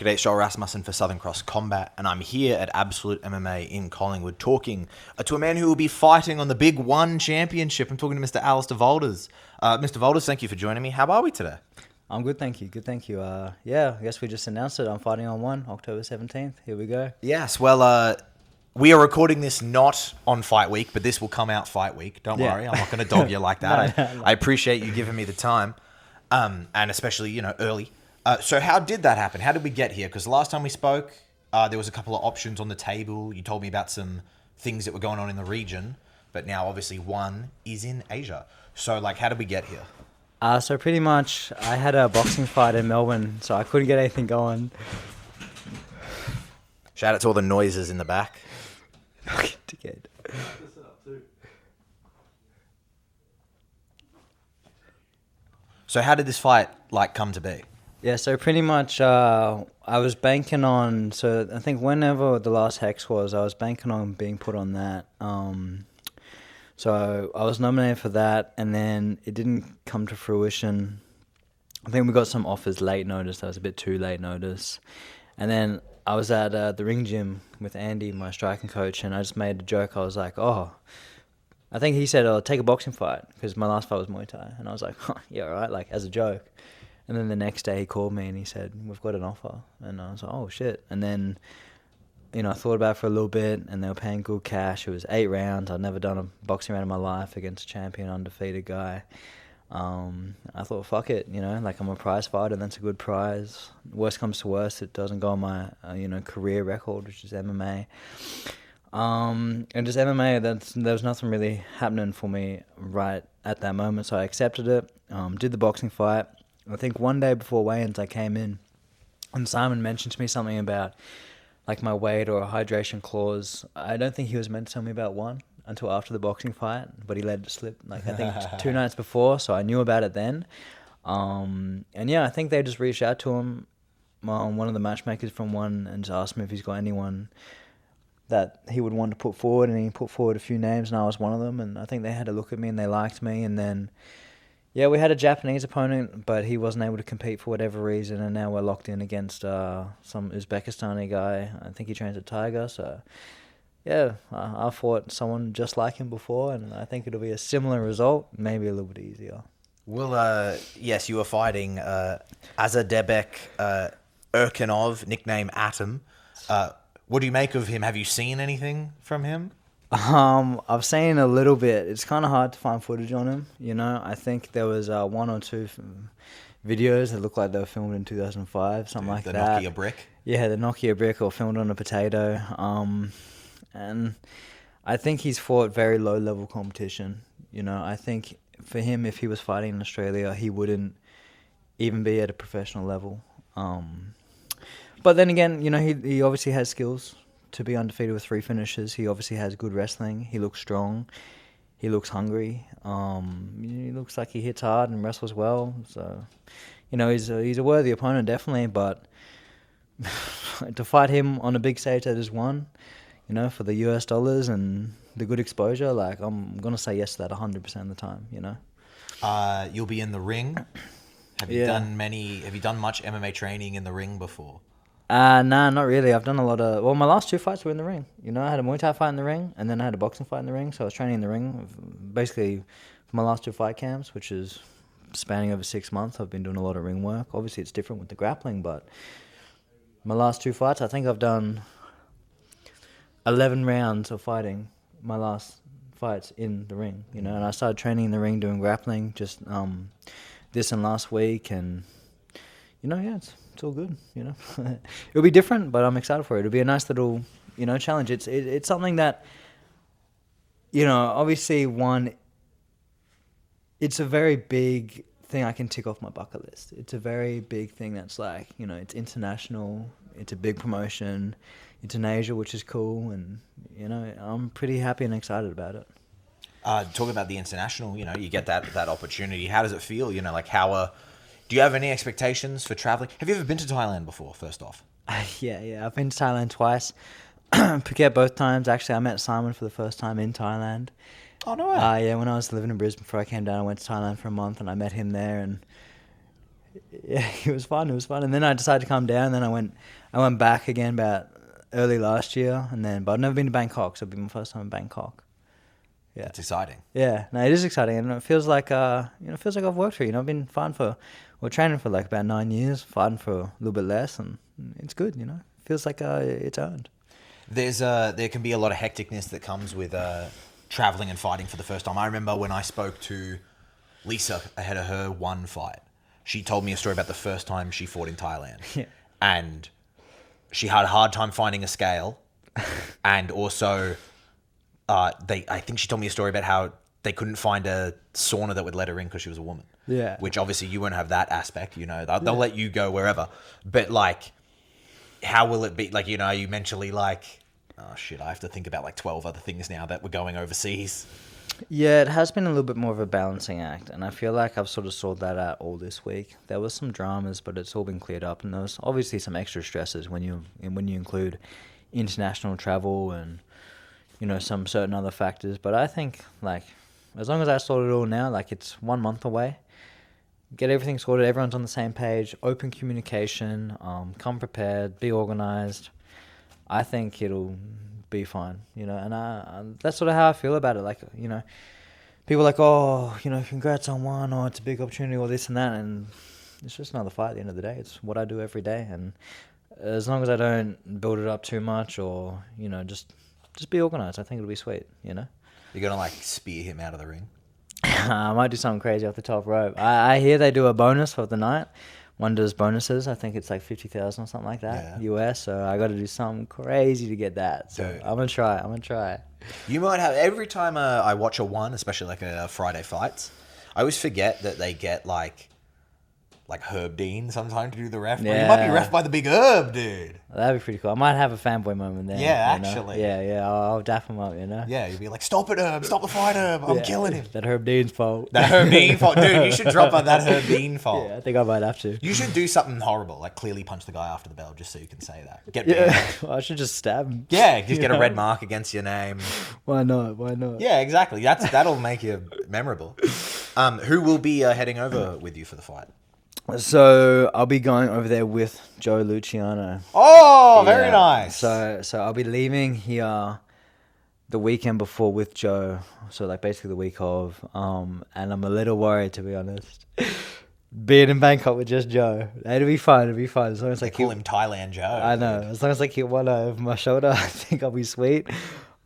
G'day, it's Joel Rasmussen for Southern Cross Combat, and I'm here at Absolute MMA in Collingwood talking to a man who will be fighting on the Big One Championship. I'm talking to Mr. Alastair Volders. Mr. Volders, thank you for joining me. How are we today? I'm good, thank you. Good, thank you. Yeah, I guess we just announced it. I'm fighting on October 17th. Here we go. Yes, well, we are recording this not on fight week, but this will come out fight week. Don't worry, I'm not going to dog you like that. No. I appreciate you giving me the time, and especially, early. So how did that happen? How did we get here? Because the last time we spoke, there was a couple of options on the table. You told me about some things that were going on in the region, but now obviously one is in Asia. So how did we get here? So pretty much, I had a boxing fight in Melbourne, so I couldn't get anything going. Shout out to all the noises in the back. Dickhead. So how did this fight come to be? Yeah, so pretty much I was banking on, so I think whenever the last Hex was, I was banking on being put on that. So I was nominated for that, and then it didn't come to fruition. I think we got some offers late notice. That was a bit too late notice. And then I was at the ring gym with Andy, my striking coach, and I just made a joke. I was like, I think he said, take a boxing fight, because my last fight was Muay Thai. And I was like, yeah, all right, as a joke. And then the next day he called me and he said, we've got an offer. And I was like, oh, shit. And then, I thought about it for a little bit, and they were paying good cash. It was 8 rounds. I'd never done a boxing round in my life against a champion, undefeated guy. I thought, fuck it, I'm a prize fighter, and that's a good prize. Worst comes to worst, it doesn't go on my, career record, which is MMA. And just MMA, there was nothing really happening for me right at that moment, so I accepted it, did the boxing fight. I think one day before weigh-ins I came in, and Simon mentioned to me something about my weight or a hydration clause. I don't think he was meant to tell me about one until after the boxing fight, but he let it slip I think 2 nights before, so I knew about it then. And yeah, I think they just reached out to him, one of the matchmakers from one, and just asked him if he's got anyone that he would want to put forward, and he put forward a few names, and I was one of them, and I think they had a look at me and they liked me. And then yeah, we had a Japanese opponent, but he wasn't able to compete for whatever reason, and now we're locked in against some Uzbekistani guy. I think he trains at Tiger, so yeah, I fought someone just like him before, and I think it'll be a similar result, maybe a little bit easier. Well, yes, you were fighting Asadbek Erkinov, nicknamed Atom. What do you make of him? Have you seen anything from him? I've seen a little bit. It's kind of hard to find footage on him, I think there was 1 or 2 videos that looked like they were filmed in 2005, something like that. The Nokia brick? Yeah, the Nokia brick, or filmed on a potato. And I think he's fought very low-level competition. I think for him, if he was fighting in Australia, he wouldn't even be at a professional level. But then again, he obviously has skills to be undefeated with 3 finishes. He obviously has good wrestling. He looks strong. He looks hungry. He looks like he hits hard and wrestles well. So, he's a worthy opponent, definitely. But to fight him on a big stage that is won, for the US dollars and the good exposure, I'm going to say yes to that 100% of the time, You'll be in the ring. Have you done much MMA training in the ring before? Nah, not really. I've done a lot of... Well, my last 2 fights were in the ring. I had a Muay Thai fight in the ring, and then I had a boxing fight in the ring, so I was training in the ring. Basically, for my last 2 fight camps, which is spanning over 6 months, I've been doing a lot of ring work. Obviously, it's different with the grappling, but my last 2 fights, I think I've done 11 rounds of fighting my last fights in the ring, and I started training in the ring, doing grappling, just this and last week, and, yeah, it's all good, It'll be different, but I'm excited for it. It'll be a nice little, challenge. It's something that, obviously it's a very big thing I can tick off my bucket list. It's a very big thing that's it's international, it's a big promotion, it's in Asia, which is cool, and, I'm pretty happy and excited about it. Talk about the international, you get that opportunity. How does it feel? Do you have any expectations for traveling? Have you ever been to Thailand before, first off? Yeah. I've been to Thailand twice. Phuket both times. Actually, I met Simon for the first time in Thailand. Oh, no way. Yeah, when I was living in Brisbane before I came down, I went to Thailand for a month, and I met him there. And Yeah, it was fun. It was fun. And then I decided to come down. And then I went back again about early last year. But I've never been to Bangkok, so it'll be my first time in Bangkok. Yeah, It's exciting. yeah. No, it is exciting, and it feels like it feels like I've worked for. I've been training for like about 9 years, fighting for a little bit less, and it's good. It feels like it's earned. There can be a lot of hecticness that comes with traveling and fighting for the first time. I remember when I spoke to Lisa ahead of her one fight. She told me a story about the first time she fought in Thailand. Yeah. And she had a hard time finding a scale. And also, I think she told me a story about how they couldn't find a sauna that would let her in because she was a woman. Yeah. Which obviously you won't have that aspect, They'll let you go wherever. But like, how will it be? Like, are you mentally like, oh shit, I have to think about like 12 other things now that we're going overseas? Yeah, it has been a little bit more of a balancing act, and I feel like I've sort of sorted that out all this week. There was some dramas, but it's all been cleared up, and there was obviously some extra stresses when you include international travel and some certain other factors. But I think like as long as I sort it all now, like it's 1 month away, get everything sorted, everyone's on the same page, open communication, come prepared, be organized. I think it'll be fine, and that's sort of how I feel about it. Like, people are like, oh, congrats on one, or it's a big opportunity, or this and that, and it's just another fight at the end of the day. It's what I do every day, and as long as I don't build it up too much, or just be organized, I think it'll be sweet. You're gonna like spear him out of the ring? I might do something crazy off the top rope. I hear they do a bonus for the night. One does bonuses. I think it's like 50,000 or something like that, US. So I got to do something crazy to get that. So I'm gonna try. You might have every time I watch a one, especially like a Friday fights. I always forget that they get like Herb Dean sometimes to do the ref. Yeah. You might be ref by the big Herb, dude. That'd be pretty cool. I might have a fanboy moment there. Yeah, actually. Yeah. I'll daff him up, Yeah, you'll be like, stop it, Herb. Stop the fight, Herb. I'm killing him. That Herb Dean's fault. That Herb Dean fault. Dude, you should drop on that Herb Dean fault. Yeah, I think I might have to. You should do something horrible, like clearly punch the guy after the bell just so you can say that. Get banned. Well, I should just stab him. Yeah, just get a red mark against your name. Why not? Yeah, exactly. That'll make you memorable. Who will be heading over with you for the fight? So I'll be going over there with Joe Luciano. Oh, very nice. So I'll be leaving here the weekend before with Joe. So like basically the week of. And I'm a little worried, to be honest. Being in Bangkok with just Joe. It'll be fun. As long as they call him Thailand Joe. I know. As long as I keep one over my shoulder, I think I'll be sweet.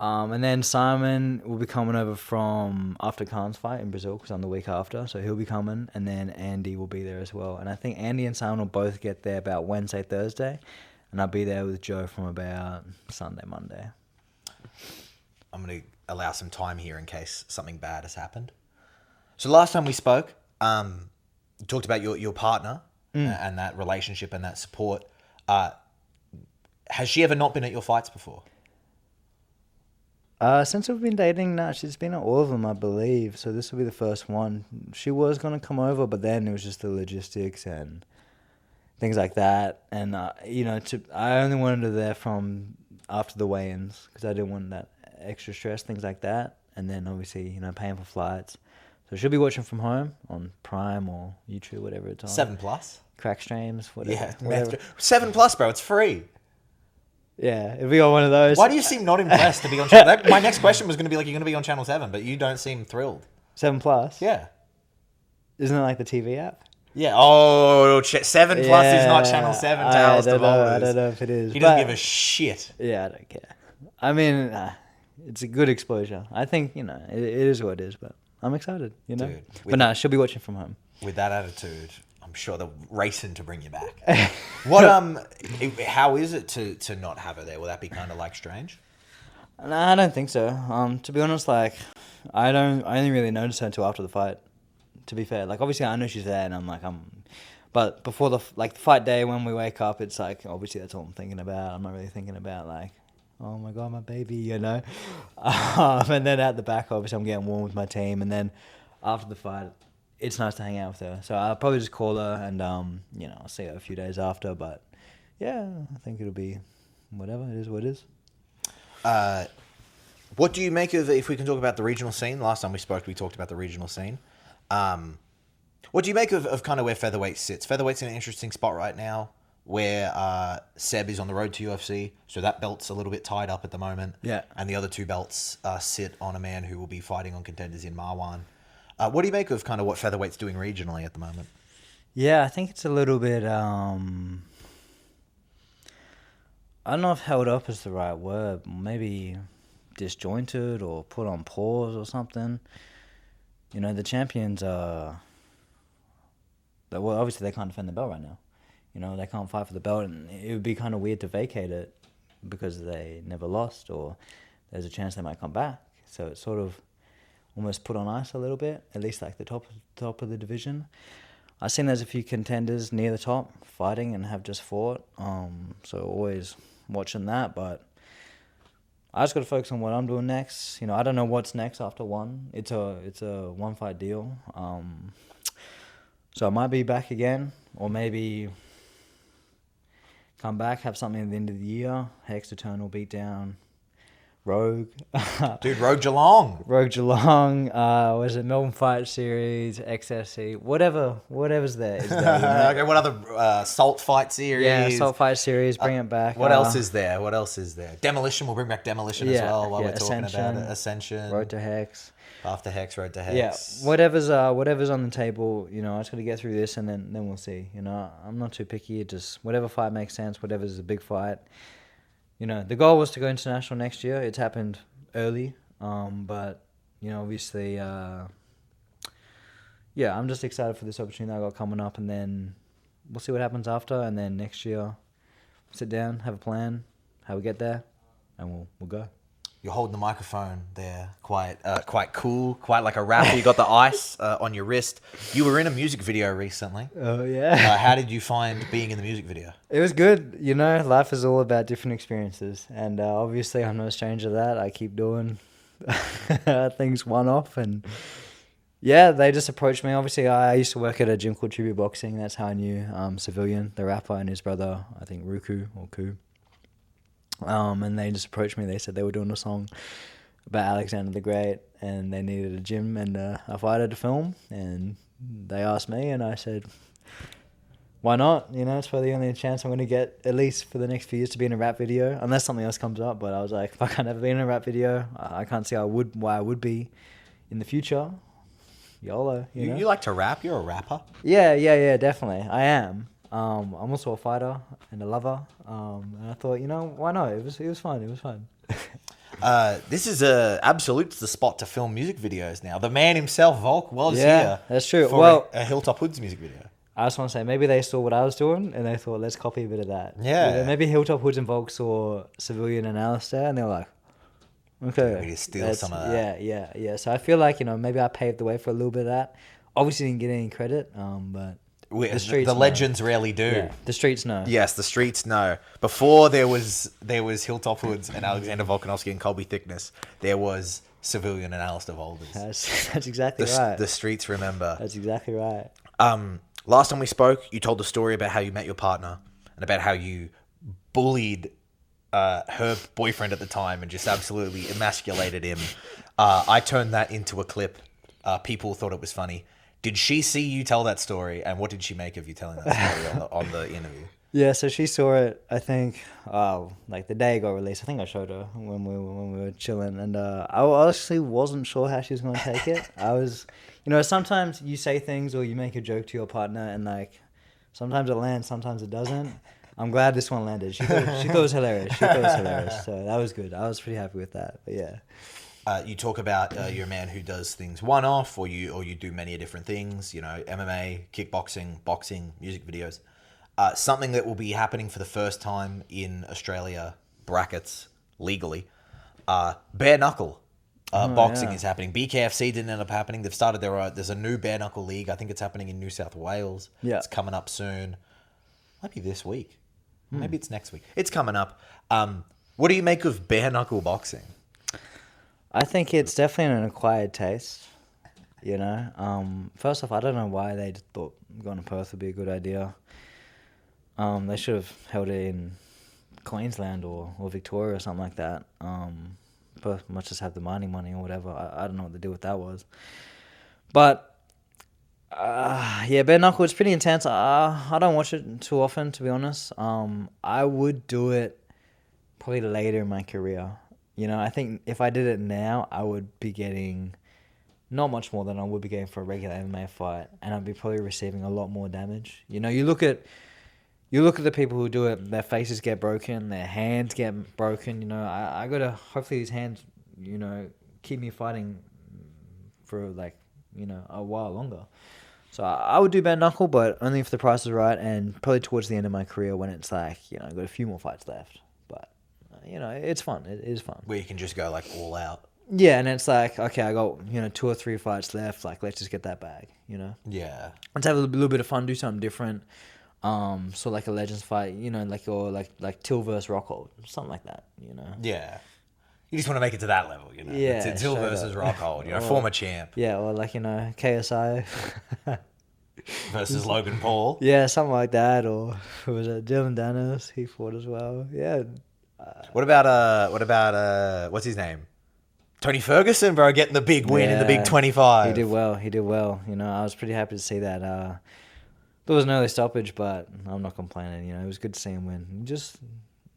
And then Simon will be coming over from after Khan's fight in Brazil, because I'm the week after, so he'll be coming. And then Andy will be there as well. And I think Andy and Simon will both get there about Wednesday, Thursday. And I'll be there with Joe from about Sunday, Monday. I'm going to allow some time here in case something bad has happened. So last time we spoke, you talked about your partner and that relationship and that support. Has she ever not been at your fights before? Since we've been dating, she's been at all of them, I believe. So this will be the first one. She was going to come over, but then it was just the logistics and things like that. And, I only wanted her there from after the weigh-ins because I didn't want that extra stress, things like that. And then obviously, paying for flights. So she'll be watching from home on Prime or YouTube, whatever it's on. 7+. Crack streams, whatever. Yeah, whatever. 7+, bro. It's free. Yeah, if we got one of those. Why do you seem not impressed to be on channel? My next question was going to be like, you're going to be on Channel 7, but you don't seem thrilled. 7+? Yeah. Isn't it like the TV app? Yeah. Oh, 7+ is not Channel 7 to Alastair Volders. I don't know if it is. He doesn't give a shit. Yeah, I don't care. I mean, it's a good exposure. I think, it is what it is, but I'm excited, Dude, but she'll be watching from home. With that attitude, I'm sure they're racing to bring you back. What how is it to not have her there? Will that be kind of like strange? No, I don't think so. To be honest, like I only really noticed her until after the fight. To be fair, like obviously I know she's there, and I'm like but before the fight day when we wake up, it's like obviously that's all I'm thinking about. I'm not really thinking about like, oh my god, my baby, And then at the back, obviously I'm getting warm with my team, and then after the fight, it's nice to hang out with her. So I'll probably just call her and, I'll see her a few days after. But, yeah, I think it'll be whatever. It is what it is. What do you make of, if we can talk about the regional scene? Last time we spoke, we talked about the regional scene. What do you make of kind of where featherweight sits? Featherweight's in an interesting spot right now where Seb is on the road to UFC, so that belt's a little bit tied up at the moment. Yeah. And the other two belts sit on a man who will be fighting on contenders in Marwan. What do you make of kind of what featherweight's doing regionally at the moment? Yeah, I think it's a little bit. I don't know if held up is the right word. Maybe disjointed or put on pause or something. You know, the champions are. Well, obviously they can't defend the belt right now. You know, they can't fight for the belt, and it would be kind of weird to vacate it because they never lost, or there's a chance they might come back. So it's sort of almost put on ice a little bit, at least like the top of the division. I've seen there's a few contenders near the top fighting and have just fought, so always watching that. But I just got to focus on what I'm doing next. You know, I don't know what's next after one. It's a one fight deal. So I might be back again, or maybe come back, have something at the end of the year. Hex, Eternal, Beatdown, Rogue. Dude, Rogue Geelong. Rogue Geelong. Was it Melbourne Fight Series, XSC, whatever's there. Is there, you know? Okay, what other Salt Fight Series? Yeah, Salt Fight Series, bring it back. What else is there? Demolition, we'll bring back Demolition as well while we're talking Ascension, about it. Ascension. Road to Hex. After Hex, Road to Hex. Yeah, whatever's on the table, you know, I just got to get through this and then we'll see. You know, I'm not too picky. Just whatever fight makes sense, whatever's a big fight. You know, the goal was to go international next year. It's happened early, but, you know, obviously, I'm just excited for this opportunity I got coming up, and then we'll see what happens after, and then next year, sit down, have a plan, how we get there, and we'll go. You're holding the microphone there, quite cool, quite like a rapper. You got the ice on your wrist. You were in a music video recently. Oh, yeah. How did you find being in the music video? It was good. You know, life is all about different experiences. And obviously, I'm no stranger to that. I keep doing things one-off. And yeah, they just approached me. Obviously, I used to work at a gym called Tribute Boxing. That's how I knew Civilian, the rapper, and his brother, I think Ruku or Ku. And they just approached me. They said they were doing a song about Alexander the Great, and they needed a gym and a fighter to film. And they asked me, and I said, why not? You know, it's probably the only chance I'm going to get, at least for the next few years, to be in a rap video, unless something else comes up. But I was like, if I can't ever be in a rap video, I can't see why I would be in the future. YOLO, you know? You like to rap? You're a rapper? Yeah, definitely. I am. I'm also a fighter and a lover, and I thought, you know, why not? It was fun. This is absolute the spot to film music videos now. The man himself, Volk, was here. That's true. For a Hilltop Hoods music video. I just want to say, maybe they saw what I was doing and they thought, let's copy a bit of that. Yeah. Maybe Hilltop Hoods and Volk saw Civilian and Alastair, and they were like, okay, we just steal some of that. Yeah. So I feel like, you know, maybe I paved the way for a little bit of that. Obviously, didn't get any credit, but. The legends rarely do. Yeah, the streets know. Yes, the streets know. Before there was Hilltop Hoods and Alexander Volkanovski and Colby Thickness, there was Civilian and Alastair Volders. That's exactly right. The streets remember. That's exactly right. Last time we spoke, you told the story about how you met your partner and about how you bullied her boyfriend at the time and just absolutely emasculated him. I turned that into a clip. People thought it was funny. Did she see you tell that story, and what did she make of you telling that story on the interview? Yeah, so she saw it, I think, like the day it got released. I think I showed her when we were chilling, and I honestly wasn't sure how she was going to take it. I was, you know, sometimes you say things or you make a joke to your partner, and like sometimes it lands, sometimes it doesn't. I'm glad this one landed. She thought it was hilarious. So that was good. I was pretty happy with that. But yeah. You talk about you're a man who does things one-off, or you do many different things. You know, MMA, kickboxing, boxing, music videos. Something that will be happening for the first time in Australia, brackets legally. Bare knuckle boxing is happening. BKFC didn't end up happening. They've started there's a new bare knuckle league. I think it's happening in New South Wales. Yeah, it's coming up soon. Might be this week. Maybe it's next week. It's coming up. What do you make of bare knuckle boxing? I think it's definitely an acquired taste, you know. First off, I don't know why they thought going to Perth would be a good idea. They should have held it in Queensland or Victoria or something like that. Perth must just have the mining money or whatever. I don't know what the deal with that was. But Yeah, bare knuckle. It's pretty intense. I don't watch it too often, to be honest. I would do it probably later in my career. You know, I think if I did it now, I would be getting not much more than I would be getting for a regular MMA fight, and I'd be probably receiving a lot more damage. You know, you look at the people who do it, their faces get broken, their hands get broken. You know, I gotta hopefully these hands, you know, keep me fighting for like, you know, a while longer. So I would do bare knuckle, but only if the price is right, and probably towards the end of my career when it's like, you know, I've got a few more fights left. But you know, it's fun. It is fun. Where you can just go like all out. Yeah, and it's like, okay, I got, you know, 2 or 3 fights left. Like, let's just get that bag. You know. Yeah. Let's have a little bit of fun. Do something different. So like a Legends fight, you know, like or like Till versus Rockhold, something like that. You know. Yeah. You just want to make it to that level, you know. Yeah, Till straight versus up. Rockhold, you know, former champ Yeah, or like, you know, KSI. versus Logan Paul. Yeah, something like that. Or who was it? Dylan Dennis. He fought as well. Yeah. What about what's his name? Tony Ferguson, bro, getting the big win in the Big 25. He did well. You know, I was pretty happy to see that. There was an early stoppage, but I'm not complaining. You know, it was good to see him win. Just,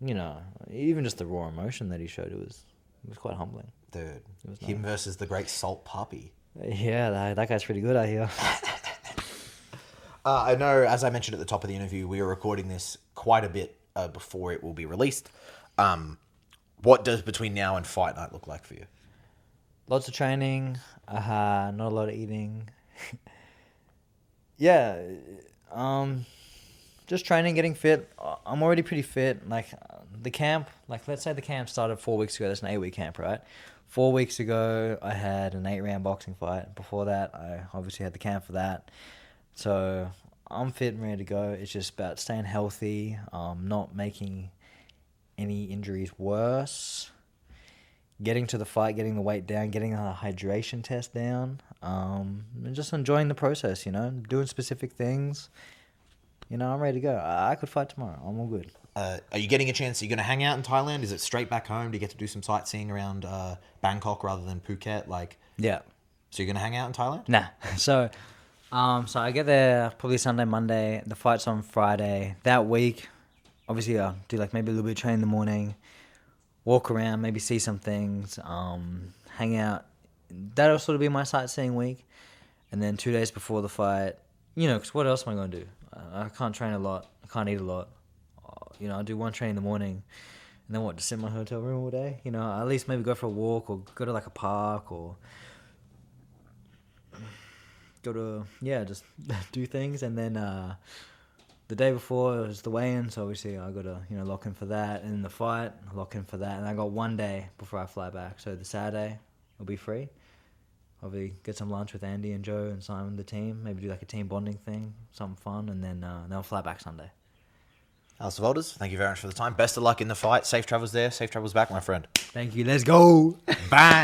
you know, even just the raw emotion that he showed, it was quite humbling. Dude, was him versus the great Salt Puppy. Yeah, that guy's pretty good, I hear. I know, as I mentioned at the top of the interview, we are recording this quite a bit before it will be released. What does between now and fight night look like for you? Lots of training, not a lot of eating. Yeah, just training, getting fit. I'm already pretty fit. Like the camp, like let's say the camp started 4 weeks ago. That's an 8-week camp, right? 4 weeks ago, I had an 8-round boxing fight. Before that, I obviously had the camp for that. So I'm fit and ready to go. It's just about staying healthy, not making any injuries worse, getting to the fight, getting the weight down, getting a hydration test down, and just enjoying the process, you know, doing specific things. You know, I'm ready to go. I could fight tomorrow. I'm all good. Are you getting a chance? Are you going to hang out in Thailand? Is it straight back home? Do you get to do some sightseeing around Bangkok rather than Phuket? Like, Yeah. so you're going to hang out in Thailand? Nah. So I get there probably Sunday, Monday. The fight's on Friday. That week, obviously, I'll do like maybe a little bit of training in the morning, walk around, maybe see some things, hang out. That'll sort of be my sightseeing week. And then 2 days before the fight, you know, because what else am I going to do? I can't train a lot. I can't eat a lot. You know, I do one train in the morning. And then what, just sit in my hotel room all day? You know, at least maybe go for a walk or go to like a park or go to, just do things. And then the day before is the weigh-in, so obviously I got to, you know, lock in for that. And the fight, lock in for that. And I got 1 day before I fly back. So the Saturday, I'll be free. Probably get some lunch with Andy and Joe and Simon, the team. Maybe do like a team bonding thing, something fun. And then I'll fly back Sunday. Alastair Volders, thank you very much for the time. Best of luck in the fight. Safe travels there. Safe travels back, my friend. Thank you. Let's go. Bye.